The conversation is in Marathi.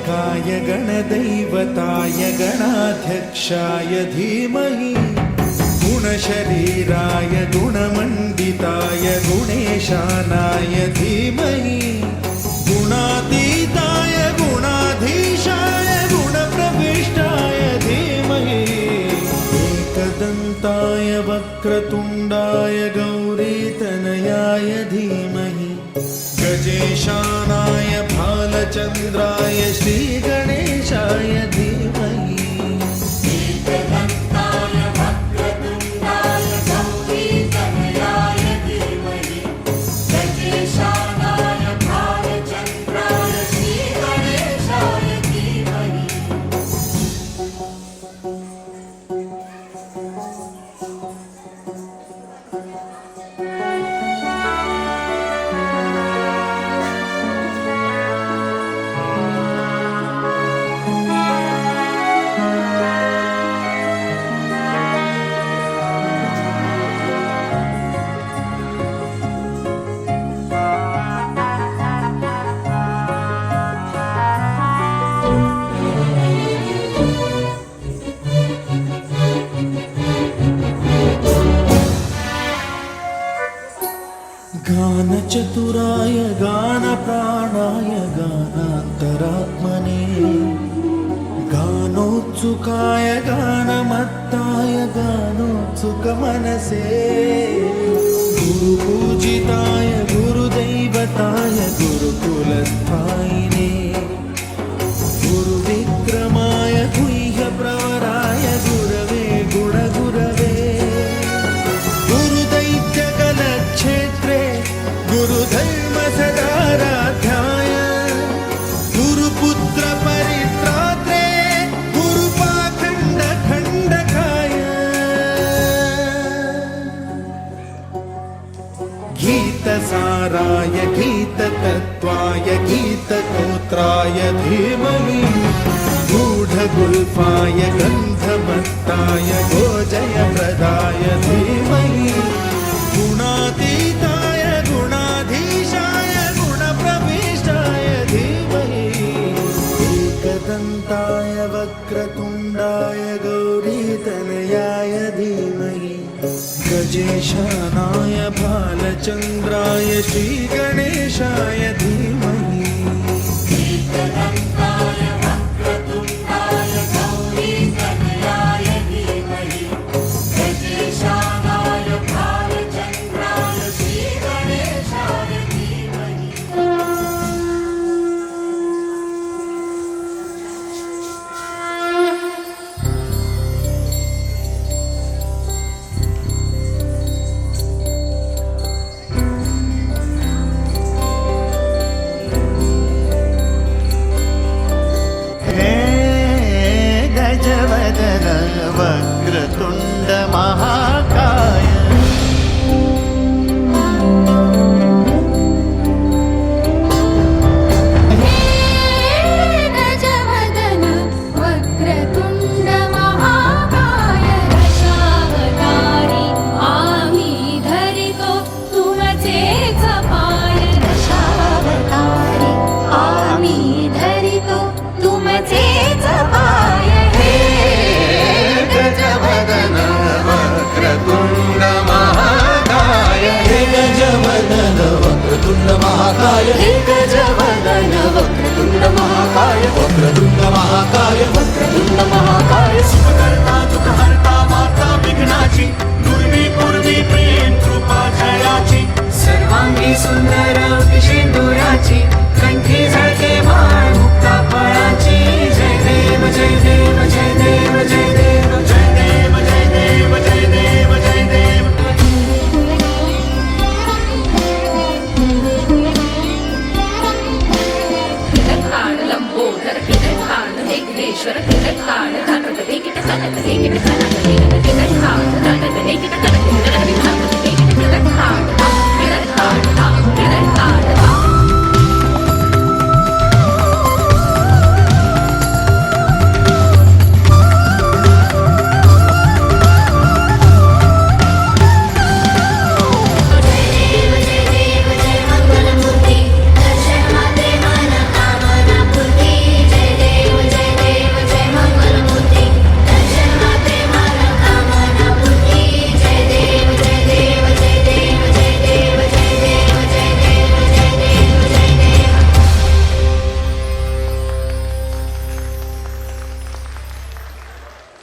गणाध्यक्षाय गणदैवताय गणाध्यक्षाय धीमहि गुणशरीराय गुणमण्डिताय गुणेशानाय धीमहि गुणातीताय गुणाधीशाय गुणप्रविष्टाय धीमहि एकदन्ताय वक्रतुण्डाय गौरीतनयाय धीमहि गजेशानाय भालचन्द्राय श्रीगणेशाय धीमहि एकदन्ताय वक्रतुण्डाय गौरीतनयाय धीमहि गजेशानाय भालचन्द्राय श्रीगणेशाय धीमहि गानचतुराय गानप्राणाय गानान्तरात्मने गानोत्सुकाय गानमत्ताय गानोत्सुकमनसे गुरुपूजिताय गुरुदैवताय गुरुकुलस्थायिने गुरुविक्रमाय गुह्यप्रवराय गुरवे गुणगुरवे गुरुदैत्यकलक्षेत्रे गुरुधर्मसदाराध्याय गुरुपुत्रपरित्रात्रे गुरुपाखण्डखण्डकाय गीतसाराय गीततत्त्वाय गीतगोत्राय धीमहि गूढगुल्फाय गन्धमत्ताय गोजयप्रदाय धीमहि गुणातीताय गुणाधीशाय गुणप्रविष्टाय धीमहि एकदन्ताय वक्रतुण्डाय गौरीतनयाय धीमहि गजेशानाय भालचन्द्राय श्रीगणेशाय धीमहि एकदन्ताय वक्रतुण्डाय गौरीतनयाय धीमहि गजेशानाय भालचन्द्राय श्रीगणेशाय धीमहि गजवदन वक्रतुण्ड महाकाय गजवदन वक्रतुण्ड महाकाय दशावतारी आम्ही धरितो तुमचेच पाय दशावतारी आम्ही धरितो तुमचेच पाय गजवदन वक्रतुण्ड महाकाय गजवदन वक्रतुण्ड महाकाय गजवदन वक्रतुण्ड महाकाय वक्रतुण्ड महाकाय वक्रतुण्ड महाकाय सुखकर्ता दुःखहर्ता माता विघ्नाची दुर्वी पूर्वी प्रेम कृपा जयाची सर्वांगी सुंदर